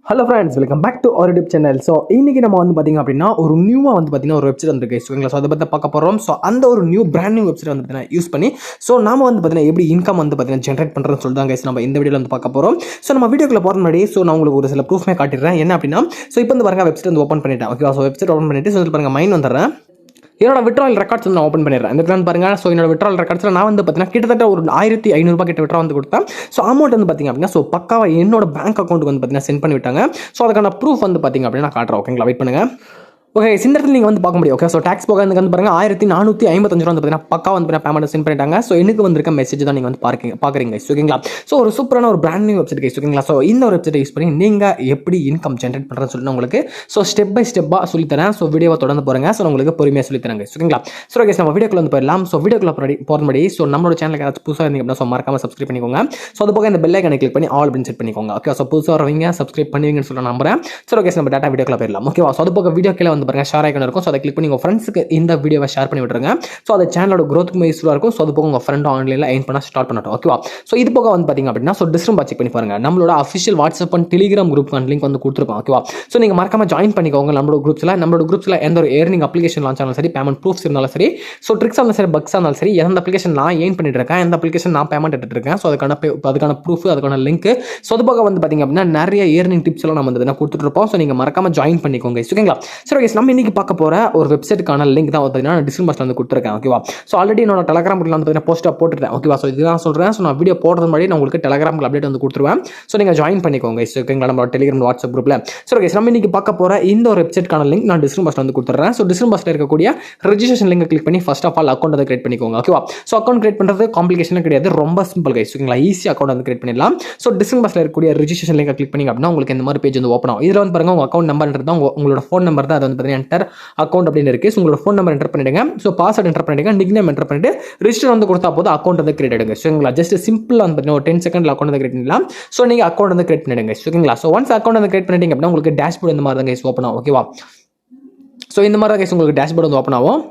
Hello friends, welcome back to our YouTube channel. So இன்றைக்கி நம்ம வந்து பார்த்திங்க அப்படின்னா ஒரு நியூவாக வந்து பார்த்திங்கன்னா ஒரு வெப்சைட் வந்துருக்கு. ஓகேங்களா? ஸோ அதை பற்றி பார்க்க போகிறோம். ஸோ அந்த ஒரு பிராண்ட் நியூ வெப்சைட் வந்து பார்த்திங்கன்னா யூஸ் பண்ணி ஸோ நாம வந்து பார்த்திங்கன்னா எப்படி இன்கம் வந்து பார்த்திங்கன்னா ஜென்ரேட் பண்ணுறதுன்னு சொல்லிட்டு தான் கைஸ் நம்ம இந்த வீடியோவில் வந்து பார்க்க போகிறோம். ஸோ நம்ம வீடியோக்குள்ள போகிற முன்னாடி ஸோ நான் உங்களுக்கு ஒரு சில ப்ரூஃப்மே காட்டிடுறேன். என்ன அப்படின்னா ஸோ இப்போ வந்து பாருங்கள் வெப்சைட் வந்து ஓப்பன் பண்ணிட்டேன். ஓகேவா? ஸோ வெப்சைட் ஓப்பன் பண்ணிட்டு ஸோ பாருங்கள் மைண்ட் வந்துடுறேன். என்னோட விட்ரால் ரெக்கார்ட்ஸ் வந்து நான் ஓப்பன் பண்ணிடுறேன். இந்த பிளான் பாருங்க. ஸோ என்னோட விட்ரால் ரெக்கார்ட்ஸில் நான் வந்து பார்த்தீங்கன்னா கிட்டத்தட்ட ஒரு 1500 கிட்ட விட்ரா வந்து கொடுத்தேன். ஸோ அமௌண்ட் வந்து பார்த்திங்க அப்படின்னா ஸோ பக்காவாக என்னோட பேங்க் அக்கௌண்ட்டுக்கு வந்து பார்த்தீங்கன்னா சென்ட் பண்ணி விட்டாங்க. ஸோ அதுக்கான ப்ரூஃப் வந்து பார்த்திங்க அப்படின்னா நான் காட்டுறேன். ஓகேங்களா? வெயிட் பண்ணுங்கள். ஓகே, இந்த இடத்துல நீங்கள் வந்து பார்க்க முடியும். ஓகே, ஸோ டேக்ஸ் போக வந்து பாருங்கள் 1455 வந்து பார்த்தீங்கன்னா பக்கா வந்து பேமெண்ட் சென்ட் பண்ணிட்டாங்க. ஸோ எனக்கு வந்திருக்க மெசேஜ் தான் நீங்கள் வந்து பார்க்குறீங்க. ஓகேங்களா? ஸோ ஒரு சூப்பரான ஒரு பிராண்ட் நியூ வெப்சைட் கைஸ். ஓகேங்களா? ஸோ இந்த ஒரு வெப்சைட் யூஸ் பண்ணி நீங்கள் எப்படி இன்கம் ஜென்ரேட் பண்ணுறதுன்னு சொல்லிட்டு உங்களுக்கு ஸோ ஸ்டெப் பை ஸ்டெப்பாக சொல்லித்தரேன். ஸோ வீடியோவை தொடர்ந்து போகிறேன். ஸோ உங்களுக்கு பொறுமையாக சொல்லித்தரேன் கைஸ். ஓகேங்களா? ஸோ கைஸ் நம்ம வீடியோக்குள்ள வந்து போயிடலாம். ஸோ வீடியோக்குள்ள போகிற முன்னாடி ஸோ நம்மளோட சேனலுக்கு ஏதாச்சும் புதுசாக இருந்தீங்க அப்படின்னா ஸோ மறக்காம சப்ஸ்கிரைப் பண்ணிக்கோங்க. ஸோ அது போக இந்த பெல் ஐக்கானை கிளிக் பண்ணி ஆல் அப்படின்னு செட் பண்ணிக்கோங்க. ஓகே, ஸோ புதுசாக வரவங்க சப்ஸ்கிரைப் பண்ணுவீங்கன்னு சொல்ல நம்புறேன். ஸோ கைஸ் நம்ம டேட்டா வீடியோக்குள்ள போயிடலாம். ஓகேவா? ஸோ அது போக வீடியோ கீழே வந்து பாருங்க ஷேர் ஐக்கான் இருக்கும். ஸோ அதை கிளிக் பண்ணி உங்கள் ஃப்ரெண்ட்ஸுக்கு இந்த வீடியோவை ஷேர் பண்ணி விட்டுருங்க. ஸோ அது சேனலோட க்ரோத்துக்கு யூஸ்ஃபுல்லாக இருக்கும். ஸோ அது போக உங்கள் ஃப்ரெண்ட் ஆன்லைனில் எயின் பண்ண ஸ்டார்ட் பண்ணட்டும். ஓகேவா? ஸோ இது போக வந்து பார்த்தீங்க அப்படின்னா ஸோ டிஸ்கிரிப்ஷன் செக் பண்ணி பாருங்க. நம்மளோட official WhatsApp and Telegram group link வந்து கொடுத்துருப்போம். ஓகேவா? ஸோ நீங்கள் மறக்காம ஜாயின் பண்ணிக்கோங்க. நம்மளோட குரூப்ஸில் எந்த ஒரு ஏர்னிங் அப்ளிகேஷன் லான்ச் ஆனாலும் சரி, பேமெண்ட் ப்ரூஃப்ஸ் இருந்தாலும் சரி, ஸோ ட்ரிக்ஸ் இருந்தாலும் சரி, பக்ஸ் இருந்தாலும் சரி, எந்த அப்ளிகேஷன் நான் ஏன் பண்ணிட்டு இருக்கேன், எந்த அப்ளிகேஷன் நான் பேமெண்ட் எடுத்துட்டு இருக்கேன், ஸோ அதுக்கான ப்ரூஃப், அதுக்கான லிங்க், ஸோ அது போக வந்து பார்த்தீங்க அப்படின்னா நிறைய ஏர்னிங் டிப்ஸ் எல்லாம் நம்ம வந்து கொடுத்துட்டு இருப்போம். ஸோ நீங்கள் மறக்காம ஜாயின் பண்ணிக்கோங்க. ஓகேங்களா? சரி, நம்ம இன்னைக்கு பார்க்க போகிற ஒரு வெப்சைட்டுக்கான லிங்க் தான் பார்த்தீங்கன்னா டிஸ்கிரிப்ஷன்ல வந்து கொடுத்துருக்கேன். ஓகேவா? ஸோ ஆல்ரெடி என்னோட டெலிகிராம் குரூப்ல வந்து பார்த்தீங்கன்னா போஸ்ட்டாக போட்டுருக்கேன். ஓகேவா? ஸோ இதுதான் சொல்கிறேன். ஸோ நான் வீடியோ போடுறது முன்னாடி நான் உங்களுக்கு டெலிகிராம் அப்டேட் வந்து கொடுத்துருவேன். ஸோ நீங்கள் ஜாயின் பண்ணிக்கோங்க. ஓகேங்களா? நம்ம டெலிகிராம் வாட்ஸ்அப் குரூப்ல. ஸோ ஓகே, நம்ம இன்னைக்கு பார்க்க போகிற இந்த ஒரு வெப்சைட்கான லிங்க் நான் டிஸ்கிரிப்ஷன்ல வந்து கொடுத்துறேன். ஸோ டிஸ்கிரிப்ஷன்ல இருக்கக்கூடிய ரெஜிஸ்ட்ரேஷன் லிங்க் கிளிக் பண்ணி ஃபர்ஸ்ட் ஆஃப் ஆல் அக்கௌண்ட் வந்து கிரியேட் பண்ணிக்கோங்க. ஓகேவா? ஸோ அக்கௌண்ட் கிரியேட் பண்ணுறது காம்ப்ளிகேஷன் கிடையாது, ரொம்ப சிம்பிள் கைஸ். ஓகேங்களா? ஈஸியாக அக்கௌண்ட் வந்து கிரியேட் பண்ணிடலாம். ஸோ டிஸ்கிரிப்ஷன்ல இருக்கக்கூடிய ரெஜிஸ்ட்ரேஷன் லிங்க் கிளிக் பண்ணி அப்படின்னா உங்களுக்கு இந்த மாதிரி பேஜ் வந்து ஓப்பன் ஆகும். இதில் வந்து பாருங்க உங்கள் அக்கௌண்ட் நம்பர் தான் உங்களோட ஃபோன் நம்பர் தான். அது வந்து பார்த்தீங்கன்னா என்டர் அக்கௌண்ட் அப்படின்னு இருக்கு. ஸோ உங்களோட ஃபோன் நம்பர் என்டர் பண்ணிடுங்க. ஸோ பாஸ்வேர்ட் என்டர் பண்ணிடுங்க. நிக் நேம் என்டர் பண்ணிட்டு ரிஜிஸ்டர் வந்து கொடுத்தா போதும் அக்கௌண்ட் வந்து கிரியேட் ஆகிடுங்க. ஓகேங்களா? ஜஸ்ட் சிம்பிளாக வந்து ஒரு 10 செகண்ட்ல அக்கௌண்ட் வந்து கிரியேட் பண்ணலாம். ஸோ நீங்கள் அக்கௌண்ட் வந்து கிரியேட் பண்ணிடுங்க. ஓகேங்களா? ஸோ ஒன்ஸ் அக்கௌண்ட் வந்து கிரியேட் பண்ணிட்டீங்க அப்படின்னா உங்களுக்கு டேஷ்போர்ட் இந்த மாதிரி தான் கைஸ் ஓப்பன் ஆகும். ஓகேவா? ஸோ இந்த மாதிரி தான் கைஸ் உங்களுக்கு டேஷ்போர்ட் வந்து ஓப்பன் ஆகும்.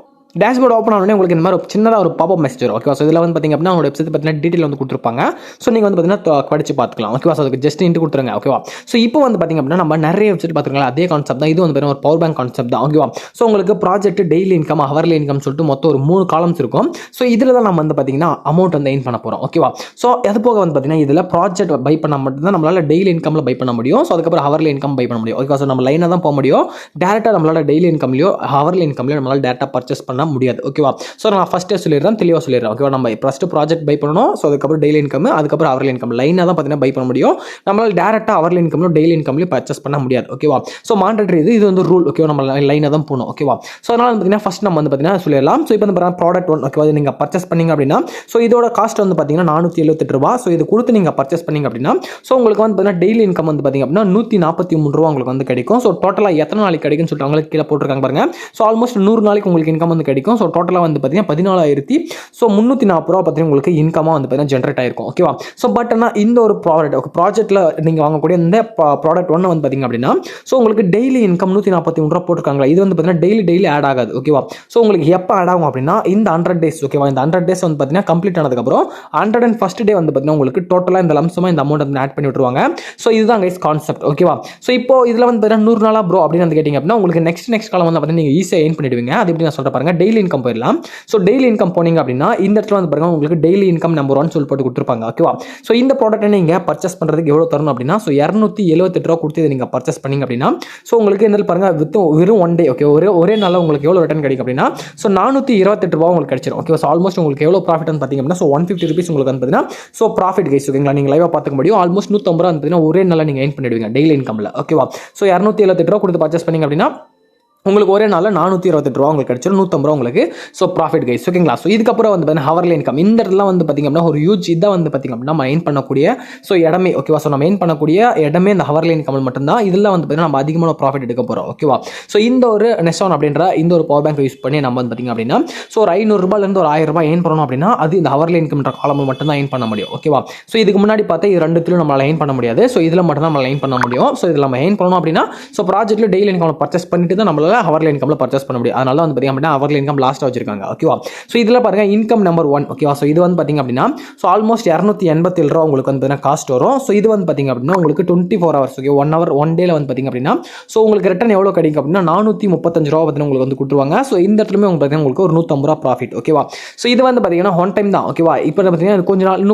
டேஷ்போர்ட் ஓப்பன் ஆனோடனே உங்களுக்கு இந்த மாதிரி சின்னதாக ஒரு பாப்அப் மெசேஜ் வரும். ஓகேவா? ஸோ இதில் வந்து பார்த்திங்க அப்படின்னா உங்களோட வெப்சைட் பார்த்தீங்கன்னா டீட்டெயில் வந்து கொடுத்துருப்பாங்க. ஸோ நீங்கள் வந்து பார்த்தீங்கன்னா படிச்சு பார்த்துக்கலாம். ஓகேவா? ஸோ அதுக்கு ஜஸ்ட் இன்ட்டு கொடுத்துருங்க. ஓகேவா? ஸோ இப்போ வந்து பார்த்திங்க அப்படின்னா நம்ம நிறைய வெப்சைட் பார்த்துருக்கலாம். அதே கான்செப்ட் தான் இது வந்து பார்த்தீங்கன்னா ஒரு பவர் பேங்க் கான்செப்ட் தான். ஓகேவா? ஸோ உங்களுக்கு project, daily income, hourly income சொல்லிட்டு மொத்தம் ஒரு 3 காலம்ஸ் இருக்கும். ஸோ இதில் தான் நம்ம வந்து பார்த்தீங்கன்னா அமௌண்ட் வந்து எயின் பண்ண போகிறோம். ஓகேவா? ஸோ அது போக வந்து பார்த்தீங்கன்னா இதில் ப்ராஜெக்ட் பை பண்ண மட்டும்தான் நம்மளால் டெய்லி இன்கமில் பை பண்ண முடியும். ஸோ அதுக்கப்புறம் ஹவர்லி இன்கம் பை பண்ண முடியும். ஓகேவா? ஸோ நம்ம லைனாக தான் போக முடியும். டேரெக்டாக நம்மளால் டெய்லி இன்கம்லையோ ஹவர்லி இன்கம்லையோ நம்மளால் டேரெக்டாக பர்ச்சேஸ் பண்ண முடியாது. ஓகேவா? ஸோ நான் ஃபஸ்ட்டே சொல்லிடுறேன், தெளிவாக சொல்லிடுறேன். ஓகேவா? நம்ம ஃபஸ்ட்டு ப்ராஜெக்ட் பை பண்ணணும். ஸோ அதுக்கப்புறம் டெய்லி இன்கம், அதுக்கப்புறம் ஹவர்லி இன்கம் லைனாக தான் பார்த்தீங்கன்னா பை பண்ண முடியும். நம்மளால் டேரெக்டாக ஹவர்லி இன்கம்லையும் டெய்லி இன்கம்லையும் பர்ச்சேஸ் பண்ண முடியாது. ஓகேவா? ஸோ மாண்டட்ரி இது வந்து ரூல். ஓகேவா? நம்ம லைனாக தான் போகணும். ஓகேவா? ஸோ அதனால் பார்த்தீங்கன்னா ஃபஸ்ட் நம்ம வந்து பார்த்தீங்கன்னா சொல்லிடலாம். ஸோ இப்போ வந்து ப்ராடக்ட் 1 ஓகேவா? நீங்கள் பர்ச்சேஸ் பண்ணிங்க அப்படின்னா ஸோ இதோட காஸ்ட் வந்து பார்த்தீங்கன்னா 478 ரூபா. ஸோ இது கொடுத்து நீங்கள் பர்ச்சேஸ் பண்ணிங்க அப்படின்னா ஸோ உங்களுக்கு வந்து பார்த்தீங்கன்னா டெய்லி இன்கம் வந்து பார்த்தீங்க அப்படின்னா 143 ரூபா உங்களுக்கு வந்து கிடைக்கும். ஸோ டோட்டலாக எத்தனை நாளைக்கு கிடைக்கும்னு சொல்லிட்டு அவங்களுக்கு கீழே போட்டிருக்காங்க பாருங்க. ஸோ ஆல்மோஸ்ட் 100 நாளைக்கு உங்களுக்கு இன்கம் வந்து கிடைக்கும். ஸோ டோட்டலாக வந்து பார்த்தீங்கன்னா 14,340 ரூபா பார்த்தீங்கன்னா உங்களுக்கு இன்கமாக வந்து பார்த்தீங்கன்னா ஜென்ரேட் ஆயிருக்கும். ஓகேவா? ஸோ பட் ஆனால் இந்த ஒரு ப்ராஜெக்ட்டில் நீங்கள் வாங்கக்கூடிய இந்த ப்ராடக்ட் 1 வந்து பார்த்தீங்க அப்படின்னா ஸோ உங்களுக்கு டெய்லி இன்கம் 143 ரூபா போட்டிருக்காங்களா, இது வந்து பார்த்தீங்கன்னா டெய்லி ஆட் ஆகாது. ஓகேவா? ஸோ உங்களுக்கு எப்போ ஆட் ஆகும் அப்படின்னா இந்த 100 டேஸ். ஓகேவா? இந்த 100 டேஸ் வந்து பார்த்தீங்கன்னா கம்ப்ளீட் ஆனதுக்கப்புறம் 101st டே வந்து பார்த்தீங்கன்னா உங்களுக்கு டோட்டலாக இந்த லம்சமாக இந்த அமௌண்ட் வந்து ஆட் பண்ணி விட்டுருவாங்க. ஸோ இதுதான் கைஸ் கான்செப்ட். ஓகேவா? ஸோ இப்போ இதில் வந்து பார்த்தீங்கன்னா 100 நாளா ப்ரோ அப்படின்னு வந்து கேட்டிங்க அப்படின்னா உங்களுக்கு நெக்ஸ்ட் காலம் வந்து பார்த்தீங்கன்னா நீங்கள் ஈஸியாக ஏர்ன் பண்ணிடுவீங்க. அது எப்படி நான் சொல்கிறேன் பாருங்க. டெய்லி இன்கம் போயிடலாம். ஸோ டெய்லி இன்கம் போனீங்க அப்படின்னா இந்த இடத்துல வந்து பாருங்க உங்களுக்கு டெய்லி இன்கம் நம்பர் 1 சொல்லி போட்டு கொடுத்துருப்பாங்க. ஓகேவா? ஸோ இந்த ப்ராடக்ட் நீங்கள் பர்ச்சேஸ் பண்ணுறதுக்கு எவ்வளோ தரணும் அப்படின்னா ஸோ 278 ரூபா கொடுத்து இதை நீங்கள் பர்ச்சேஸ் பண்ணிங்க அப்படின்னா ஸோ உங்களுக்கு இந்த பாருங்க வெறும் 1 டே. ஓகே, ஒரே நாளில் உங்களுக்கு எவ்வளோ ரிட்டர்ன் கிடைக்கும் அப்படின்னா ஸோ 428 ரூபா உங்களுக்கு கிடைச்சிடும். ஓகே, ஸோ ஆல்மோஸ்ட் உங்களுக்கு எவ்வளோ ப்ராஃபிட் வந்து பார்த்தீங்க அப்படின்னா ஸோ 150 rupees உங்களுக்கு வந்து பார்த்தீங்கன்னா ஸோ ப்ராஃபிட் கைஸ். ஓகேங்களா? நீங்கள் லைவாக பார்த்துக்க முடியும். ஆல்மோஸ்ட் 150 ரூபா வந்து பார்த்தீங்கன்னா ஒரே நாளில் நீங்கள் ஏர்ன் பண்ணிடுவீங்க டெய்லி இன்கமில். ஓகேவா? ஸோ 278 ரூபா கொடுத்து பர்ச்சேஸ் பண்ணிங்க அப்படின்னா உங்களுக்கு ஒரே நாளில் 428 ரூபா உங்களுக்கு கிடைச்சிடும். 150 ரூபா உங்களுக்கு ஸோ ப்ராஃபிட் கைஸ். ஓகேங்களா? ஸோ இதுக்கப்புறம் வந்து பார்த்தீங்கன்னா ஹவர்லி இன்கம் இந்த இடத்துல வந்து பார்த்தீங்க அப்படின்னா ஒரு ஹியூஜ் இதாக வந்து பார்த்தீங்க அப்படின்னா நம்ம எயின் பண்ணக்கூடிய ஸோ இடமே. ஓகேவா? ஸோ நம்ம எயின் பண்ணக்கூடிய இடமே இந்த ஹவர்லி இன்கம் மட்டும்தான். இதில் வந்து பார்த்தீங்கன்னா நம்ம அதிகமான ப்ராஃபிட் எடுக்க போகிறோம். ஓகேவா? ஸோ இந்த ஒரு நெஸ்டான் அப்படின்ற இந்த ஒரு பவர் பேங்க் யூஸ் பண்ணி நம்ம வந்து பார்த்தீங்க அப்படின்னா ஸோ ஒரு 500 ரூபாயிலேருந்து ஒரு 1000 ரூபாய் ஏன் பண்ணணும் அப்படின்னா அது இந்த ஹவர்லி இன்கம்ன்ற காலம் மட்டும் தான் ஏன் பண்ண முடியும். ஓகேவா? ஸோ இதுக்கு முன்னாடி பார்த்தா இது ரெண்டுத்திலும் நம்மளால் ஏன் பண்ண முடியாது. ஸோ இதில் மட்டும் தான் நம்ம ஏன் பண்ண முடியும். ஸோ இதில் நம்ம ஏன் பண்ணணும் அப்படின்னா ஸோ ப்ராஜெக்ட்டில் டெய்லி இன்கம் பர்ச்சேஸ் பண்ணிட்டு தான் நம்மளால் உங்களால் ஹவர்லி இன்கமில் பர்ச்சேஸ் பண்ண முடியும். அதனால வந்து பார்த்திங்க அப்படின்னா ஹவர்லி இன்கம் லாஸ்ட்டாக வச்சிருக்காங்க. ஓகேவா? ஸோ இதில் பாருங்கள் இன்கம் நம்பர் 1. ஓகேவா? ஸோ இது வந்து பார்த்திங்க அப்படின்னா ஸோ ஆல்மோஸ்ட் 287 ரூபா உங்களுக்கு வந்து பார்த்தீங்கன்னா காஸ்ட் வரும். ஸோ இது வந்து பார்த்திங்க அப்படின்னா உங்களுக்கு 24 ஹவர்ஸ். ஓகே, 1 ஹவர் 1 டேல வந்து பார்த்திங்க அப்படின்னா ஸோ உங்களுக்கு ரிட்டர்ன் எவ்வளோ கிடைக்கும் அப்படின்னா 435 ரூபா வந்து உங்களுக்கு வந்து கொடுத்துருவாங்க. ஸோ இந்த இடத்துலையுமே உங்களுக்கு ஒரு 150 ரூபா ப்ராஃபிட். ஓகேவா? ஸோ இது வந்து பார்த்தீங்கன்னா ஒன் டைம் தான். ஓகேவா? இப்போ பார்த்தீங்கன்னா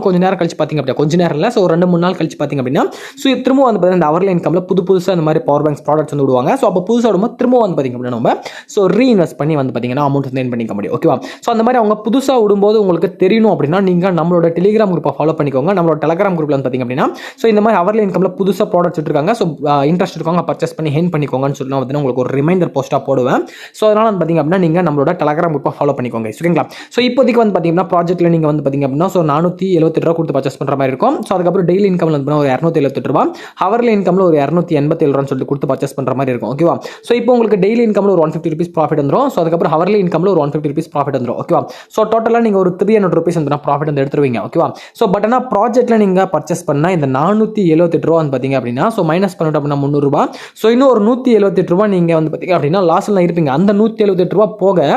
கொஞ்ச நேரம் கழிச்சு பார்த்தீங்க அப்படின்னா கொஞ்ச நேரம் இல்லை, ஸோ 2-3 நாள் கழிச்சு பார்த்தீங்க அப்படின்னா ஸோ திரும்ப வந்து பார்த்தீங்கன்னா இந்த ஹவர்லி இன்கமில் புதுசாக இந்த மாதிரி பவர் பேங்க்ஸ் ப்ராடக்ட்ஸ் வந்து விடுவாங்க. ஸோ அப்போ புதுசாக விடும்போது திரும்ப வந்து பார்த்திங்க அப்படின்னா நம்ம ஸோ ரீஇன்வெஸ்ட் பண்ணி வந்து பார்த்தீங்கன்னா அமௌண்ட் வந்து பண்ணிக்க முடியும். ஓகேவா? ஸோ அந்த மாதிரி அவங்க புதுசாக விடும்போது உங்களுக்கு தெரியணும் அப்படின்னா நீங்கள் நம்மளோட டெலிகிராம் குரூப்பை ஃபாலோ பண்ணிக்கோங்க. நம்மளோட டெலிகிராம் குரூப்பில் வந்து பார்த்திங்க அப்படின்னா ஸோ இந்த மாதிரி ஹவர்லி இன்கமில் புதுசாக ப்ராடக்ட்ஸ் விட்டுருக்காங்க. ஸோ இன்ட்ரெஸ்ட் இருக்கவங்க பர்ச்சேஸ் பண்ணி ஹென் பண்ணிக்கோங்கன்னு சொல்லி நான் உங்களுக்கு ஒரு ரிமைண்டர் போஸ்ட்டாக போடுவேன். ஸோ அதனால் வந்து பார்த்திங்க அப்படின்னா நீங்கள் நம்மளோட டெலிகிராம் குரூப்பை ஃபாலோ பண்ணிக்கோங்க. ஓகேங்களா? ஸோ இப்போதைக்கு வந்து பார்த்தீங்கன்னா ப்ராஜெக்ட்டில் நீங்கள் வந்து பார்த்திங்க அப்படின்னா ஸோ 478 ரூபா கொடுத்து பர்ச்சேஸ் பண்ணுற மாதிரி இருக்கும். ஸோ அதுக்கப்புறம் டெய்லி இன்கம் வந்து ஒரு 278 ரூபா, ஹவர்லி இன்கமில் ஒரு 287 ரூபான்னு சொல்லிட்டு கொடுத்து பர்ச்சேஸ் பண்ணுற மாதிரி இருக்கும். ஓகேவா? ஸோ இப்போ உங்களுக்கு டெய்லி இன்கமில் ஒரு 150 ருபீஸ் ப்ராஃபிட் வந்துடும். ஸோ அதுக்கப்புறம் ஹவர்லி இன்கமில் ஒரு 150 ருபீஸ் ப்ராஃபிட் வந்துடும். ஓகேவா? ஸோ டோட்டலாக நீங்கள் ஒரு 300 ருபீஸ் வந்து ப்ராஃபிட் வந்து எடுத்துருவீங்க. ஓகேவா? ஸோ பட் ஆனால் ப்ராஜெக்ட்டில் நீங்கள் பர்ச்சேஸ் பண்ணால் இந்த 478 ரூபா வந்து பார்த்தீங்க அப்படின்னா ஸோ மைனஸ் பண்ணிட்டு அப்படின்னா 300 ரூபா. ஸோ இன்னும் ஒரு 178 ரூபா நீங்கள் வந்து பார்த்தீங்க அப்படின்னா லாஸ்ட்டில் இருப்பீங்க. அந்த 178 ரூபா போக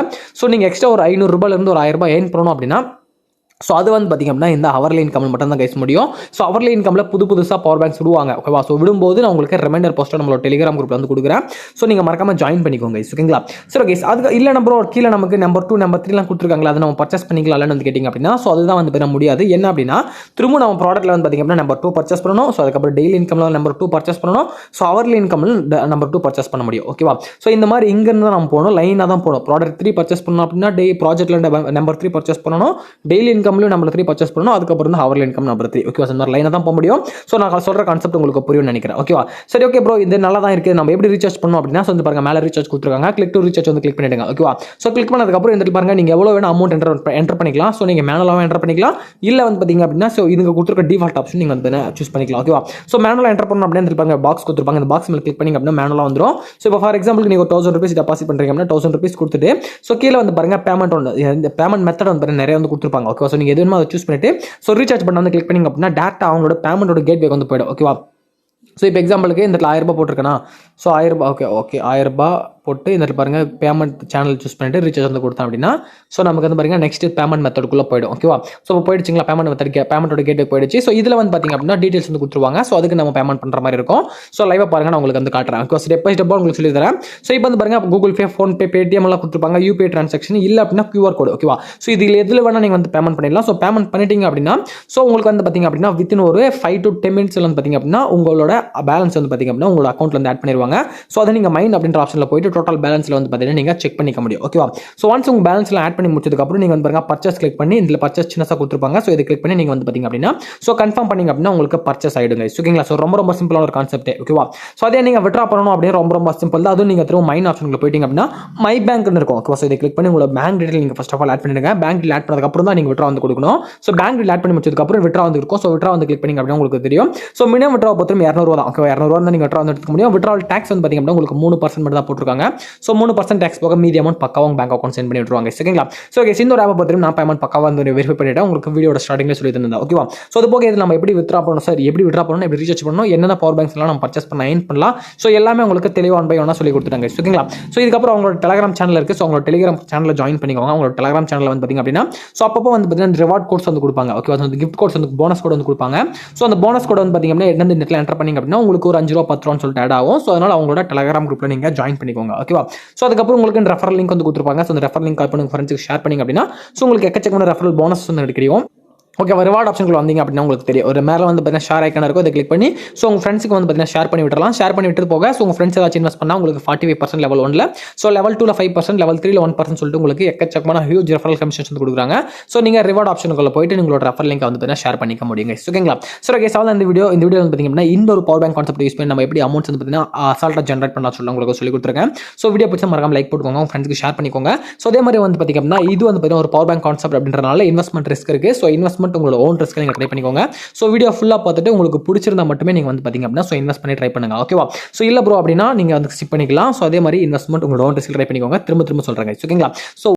ஸோ நீங்கள் எக்ஸ்ட்ரா ஒரு 500 ரூபாயிலிருந்து ஒரு 1000 ரூபாய் ஏர்ன் பண்ணணும் அப்படின்னா ஸோ அது வந்து பார்த்திங்க அப்படின்னா இந்த ஹவர்லி இன்கமில் மட்டும் தான் கைஸ் முடியும். ஸோ ஹவர்லி இன்கமில் புதுசாக பவர் பேங்க்ஸ் விடுவாங்க. ஓகேவா? ஸோ விடும்போது நான் உங்களுக்கு ரிமைண்டர் போஸ்ட்டை நம்மளோட டெலிகிராம் குரூப்பில் வந்து கொடுக்குறேன். ஸோ நீங்கள் மறக்காம ஜாயின் பண்ணிக்கோங்க கைஸ். ஓகேங்களா? சரி கைஸ், அதுக்கு இல்லை நம்பர் கீழே நமக்கு நம்பர் 2 நம்பர் 3 கொடுத்துருக்காங்களா, அதை நம்ம பர்ச்சேஸ் பண்ணிக்கலாம்னு வந்து கேட்டிங்க அப்படின்னா ஸோ அதுதான் வந்து பண்ண முடியாது. என்ன அப்படின்னா திரும்ப நம்ம ப்ராடக்ட்டில் வந்து பார்த்திங்க அப்படின்னா நம்பர் 2 பர்ச்சேஸ் பண்ணணும். ஸோ அதுக்கப்புறம் டெய்லி இன்கமில் நம்பர் 2 பர்ச்சேஸ் பண்ணணும். ஸோ ஹவர்லி இன்கமில் நம்பர் 2 பர்ச்சேஸ் பண்ண முடியும். ஓகேவா? ஸோ இந்த மாதிரி இங்கேருந்து தான் நம்ம போகணும், லைனாக தான் போகணும். ப்ராடக்ட் 3 பர்ச்சேஸ் பண்ணணும் அப்படின்னா ப்ராஜெக்ட்டில் நம்பர் 3 பர்ச்சேஸ் பண்ணணும், டெய்லி இன்கம்லையும் நம்பர் 3 பர்ச்சேஸ் பண்ணணும், அதுக்கப்புறம் தான் ஹவர்லி இன்கம் நம்பர் 3. ஓகேவா? இந்த லைனாக தான் போக முடியும். ஸோ நான் சொல்கிற கான்செப்ட் உங்களுக்கு புரியும் நினைக்கிறேன். ஓகேவா? சரி, ஓகே ப்ரோ, இது நல்லா தான் இருக்குது. நம்ம எப்படி ரீசார்ஜ் பண்ணணும் அப்படின்னா வந்து பாருங்க மேலே ரீசார்ஜ் கொடுத்துருக்காங்க. கிளிக் டு ரீசார்ஜ் வந்து கிளிக் பண்ணிடுங்க. ஓகேவா? ஸோ கிளிக் பண்ணதுக்கப்புறம் இந்த பாருங்க நீங்கள் எவ்வளோ வேணும் அமௌண்ட் என்டர் பண்ணிக்கலாம். ஸோ நீங்கள் மேனுவலாக என்டர் பண்ணிக்கலாம், இல்லை வந்து பார்த்தீங்க அப்படின்னா ஸோ இதுங்க கொடுத்துருக்க டிஃபால்ட் ஆப்ஷன் நீங்கள் வந்து சூஸ் பண்ணிக்கலாம். ஓகேவா? ஸோ மேனுவலாக என்டர் பண்ணணும் அப்படின்னு பாருங்க பாக்ஸ் கொடுத்துருப்பாங்க. இந்த பாக்ஸ் மேலே கிளிக் பண்ணி அப்படின்னா மேனுவலாக வந்துடும். ஸோ இப்போ ஃபார் எக்ஸாம்பிள் நீங்கள் 1000 ருபீஸ் டெபாசிட் பண்ணுறீங்க அப்படின்னா 1000 ருபீஸ் கொடுத்துட்டு ஸோ கீழே வந்து பாருங்க பேமெண்ட் ஒன்று, இந்த பேமெண்ட் மெத்தட் வந்து நிறைய வந்து கொடுத்துருப்பாங்க. ஓகேவா? ஸோ நீங்கள் எது வேணுமோ அதை சூஸ் பண்ணிட்டு ஸோ ரீசார்ஜ் பண்ண வந்து கிளிக் பண்ணிங்க அப்படின்னா டேரக்டாக அவங்களோட பேமெண்டோட கேட்வே வந்து போய்டும். ஓகேவா? ஸோ இப்போ எக்ஸாம்பிளுக்கு இந்த 1000 ரூபாய் போட்டிருக்கேன்னா ஸோ 1000 ரூபாய் ஓகே 1000 ரூபாய் போட்டு இந்த பாருங்கள் பேமெண்ட் சேனல் சூஸ் பண்ணிட்டு ரீசார்ஜ் வந்து கொடுத்தோம் அப்படின்னா ஸோ நமக்கு வந்து பாருங்கள் நெக்ஸ்ட் பேமெண்ட் மெத்தடுக்குள்ளே போய்டும். ஓகேவா? ஸோ இப்போ போயிடுச்சிங்களா பேமெண்ட் மெத்தட், பேமெண்ட்டோட கேட்வே போயிடுச்சு. ஸோ இதில் வந்து பார்த்திங்க அப்படின்னா டீட்டெயில்ஸ் வந்து கொடுத்துருவாங்க. ஸோ அதுக்கு நம்ம பேமெண்ட் பண்ணுற மாதிரி இருக்கும். ஸோ லைவாக பாருங்கள், நான் உங்களுக்கு வந்து காட்டுறேன். ஓகே, ஸ்டெப் பை ஸ்டெப்பாக உங்களுக்கு சொல்லி தரேன். ஸோ இப்போ வந்து பாருங்கள் கூகுள் பே, ஃபோன்பே, பேடிஎம் எல்லாம் கொடுத்துருப்பாங்க. யூபிஐ ட்ரான்சாக்ஷன் இல்லை அப்படின்னா QR கோடு. ஓகேவா? ஸோ இதில் எதில் வேணால் நீங்கள் வந்து பேமெண்ட் பண்ணிடலாம். ஸோ பேமெண்ட் பண்ணிட்டீங்க அப்படின்னா ஸோ உங்களுக்கு வந்து பார்த்திங்க அப்படின்னா வித்தின் ஒரு 5 to 10 minutes வந்து பார்த்திங்க அப்படின்னா உங்களோட பேலன்ஸ் வந்து பார்த்திங்க அப்படின்னா உங்களோட அக்கௌண்ட்டில் வந்து ஆட் பண்ணிடுவாங்க. ஸோ அதை நீங்கள் மைண்ட் அப்படின்ற ஆப்ஷனில் போயிட்டு டோட்டல் பேலன்ஸில் வந்து பார்த்தீங்கன்னா நீங்கள் செக் பண்ணிக்க முடியும். ஓகேவா? ஸோ ஒன்ஸ் உங்கள் பேலன்ஸில் ஆட் பண்ணி முடிச்சதுக்கப்புறம் நீங்கள் வந்து பாருங்க பர்ச்சேஸ் கிளிக் பண்ணி இதில் பர்ச்சேஸ் சின்னதாக கொடுத்துருப்பாங்க. ஸோ இதை கிளிக் பண்ணி நீங்கள் வந்து பார்த்தீங்க அப்படின்னா ஸோ கன்ஃபார்ம் பண்ணிங்க அப்படின்னா உங்களுக்கு பர்ச்சேஸ் ஆகிடுங்க. ஓகேங்களா? ஸோ ரொம்ப சிம்பிளான ஒரு கான்செப்ட். ஓகேவா? ஸோ அதே நீங்கள் விட்ரா பண்ணணும் அப்படின்னு ரொம்ப சிம்பிள் தான். அதுவும் நீங்கள் திரும்ப மைன் ஆப்ஷனுக்கு போயிட்டீங்க அப்படின்னா மை பேங்க்னு இருக்கும். ஓகேவா? ஸோ இதை கிளிக் பண்ணி உங்களோட பேங்க் டீடைல் நீங்கள் ஃபர்ஸ்ட் ஆஃப் ஆல் ஆட் பண்ணிடுங்க. பேங்க் டீடைல் ஆட் பண்ணதுக்கப்புறம் தான் நீங்கள் விட்ரா வந்து கொடுக்கணும். ஸோ பேங்க் டீடைல் ஆட் பண்ணி முடிச்சதுக்கப்புறம் விட்ரா வந்து இருக்கும். ஸோ விட்ரா வந்து கிளிக் பண்ணிங்க அப்படின்னா உங்களுக்கு தெரியும். ஸோ மினிமம் விட்ரா பொறுத்து 200 ரூபா தான். ஓகே, 200 ரூபா தான் நீங்கள் விட்ரா வந்து எடுத்துக்க முடியும். விட்ரால் டேக்ஸ் வந்து பார்த்தீங்க அப்படின்னா உங்களுக்கு 3% மட்டும் தான் போட்டிருக்காங்க. ஸோ 3% டேக்ஸ் போக மீதி அமௌண்ட் பக்காவாக உங்கள் பேங்க் அக்கௌண்ட் சென்ட் பண்ணி விட்டுருவாங்க. ஓகேங்களா? ஸோ ஓகே, இந்த ஒரு ஆப்பை பொறுத்து நான் பேமெண்ட் பக்காவாக வந்து வெரிஃபை பண்ணிவிட்டேன். உங்களுக்கு வீடியோட ஸ்டார்டிங்லேயே சொல்லி தந்தேன். ஓகேவா? ஸோ அது போக இதில் நம்ம எப்படி வித்ரா பண்ணணும் சார், எப்படி வித்ரா பண்ணணும், எப்படி ரீசார்ஜ் பண்ணணும், என்னென்ன பவர் பேங்க்ஸ் எல்லாம் நம்ம பர்ச்சேஸ் பண்ண ஏர்ன் பண்ணலாம். ஸோ எல்லாமே உங்களுக்கு தெளிவாக 1 by 1 சொல்லி கொடுத்துட்டாங்க. ஓகேங்களா? ஸோ இதுக்கப்புறம் அவங்களோட டெலிகிராம் சேனல் இருக்குது. ஸோ உங்களோட டெலிகிராம் சேனலில் ஜாயின் பண்ணிக்கோங்க. உங்களோட டெலிகிராம் சேனலில் வந்து பார்த்தீங்க அப்படின்னா ஸோ அப்பப்போ வந்து பார்த்தீங்கன்னா ரிவார்ட் கோட்ஸ் வந்து கொடுப்பாங்க. ஓகே, வந்து கிஃப்ட் கோட்ஸ் வந்து போனஸ் கோட் வந்து கொடுப்பாங்க. ஸோ அந்த போனஸ் கோட் வந்து பார்த்தீங்க அப்படின்னா என்ன நெட்டில் என்டர் பண்ணிங்க அப்படின்னா உங்களுக்கு ஒரு 5 ரூபா 10 ரூபான்னு சொல்லிட்டு ஆட் ஆகும். ஸோ அதனால் அவங்களோட டெலிகிராம் குரூப்பில் நீங்கள் ஜாயின் பண்ணிக்கோங்க. ஓகேவா? ஸோ அதுக்கப்புறம் உங்களுக்கு ரெஃபரல் லிங்க் வந்து கொடுத்துருப்பாங்க. ஸோ அந்த ரெஃபரல் லிங்க் கால் பண்ணி உங்கள் ஃப்ரெண்ட்ஸுக்கு ஷேர் பண்ணிங்க அப்படின்னா ஸோ உங்களுக்கு எக்கச்சக்கமான ரெஃபரல் போனஸ் வந்து கிடைக்கும். ஓகே, ரிவார்ட் ஆப்ஷனுக்கு வந்தீங்க அப்படின்னா உங்களுக்கு தெரியும். ஒரு மேலே வந்து பார்த்தீங்கன்னா ஷேர் ஐக்கான இருக்கும். அதை கிளிக் பண்ணி ஸோ உங்கள் ஃப்ரெண்ட்ஸுக்கு வந்து பார்த்தீங்கன்னா ஷேர் பண்ணி விட்டுறலாம். ஷேர் பண்ணி விட்டு போக ஸோ உங்கள் ஃப்ரெண்ட்ஸ் ஏதாச்சும் இன்வெஸ்ட் பண்ணால் உங்களுக்கு 45% லெவல் 1ல, ஸோ லெவல் 2ல 5%, லெவல் 3ல 1% சொல்லிட்டு உங்களுக்கு எக்கச்சக்கமான ஹியூஜ் ரெஃபரல் கமிஷன்ஸ் வந்து கொடுக்குறாங்க. ஸோ நீங்கள் ரிவார்ட் ஆப்ஷனுக்குள்ள போயிட்டு உங்களோட ரெஃபரல் லிங்க் வந்து பார்த்தீங்கன்னா ஷேர் பண்ணிக்க முடியுங்க. ஓகேங்களா? ஸோ ஓகே, சார் இந்த வீடியோ வந்து பார்த்தீங்க அப்படின்னா இந்த ஒரு பவர் பேங்க் கான்செப்ட் யூஸ் பண்ணி நம்ம எப்படி அமௌண்ட்ஸ் வந்து பார்த்தீங்கன்னா அசால்ட்டாக ஜென்ரேட் பண்ணலாம் சொல்லி உங்களுக்கு சொல்லி கொடுத்துருக்கேன். ஸோ வீடியோ பிடிச்சா மறக்காம லைக் போட்டுக்கோங்க, உங்கள் ஃப்ரெண்ட்ஸ்க்கு ஷேர் பண்ணிக்கோங்க. ஸோ அதே மாதிரி வந்து பார்த்தீங்க அப்படின்னா இது வந்து பார்த்தீங்கன்னா ஒரு பவர் பேங்க் கான்செப்ட் அப்படின்றனால இன்வெஸ்ட்மெண்ட் ரிஸ்க் இருக்குது. ஸோ இன்வெஸ்ட்மெண்ட் உங்களோட ஓன் ரிஸ்க் நீங்கள் ட்ரை பண்ணிக்கோங்க. ஸோ வீடியோ ஃபுல்லாக பார்த்துட்டு உங்களுக்கு பிடிச்சிருந்தா மட்டுமே நீங்கள் வந்து பார்த்தீங்க அப்படின்னா ஸோ இன்வெஸ்ட் பண்ணி ட்ரை பண்ணுங்க. ஓகேவா? ஸோ இல்லை ப்ரோ அப்படின்னா நீங்கள் வந்து ஸ்கிப் பண்ணிக்கலாம். ஸோ அதே மாதிரி இன்வெஸ்ட்மெண்ட் உங்களோட ஓன் ரிஸ்க் ட்ரை பண்ணிக்கோங்க. திரும்ப சொல்கிறேங்க. ஓகேங்களா? ஸோ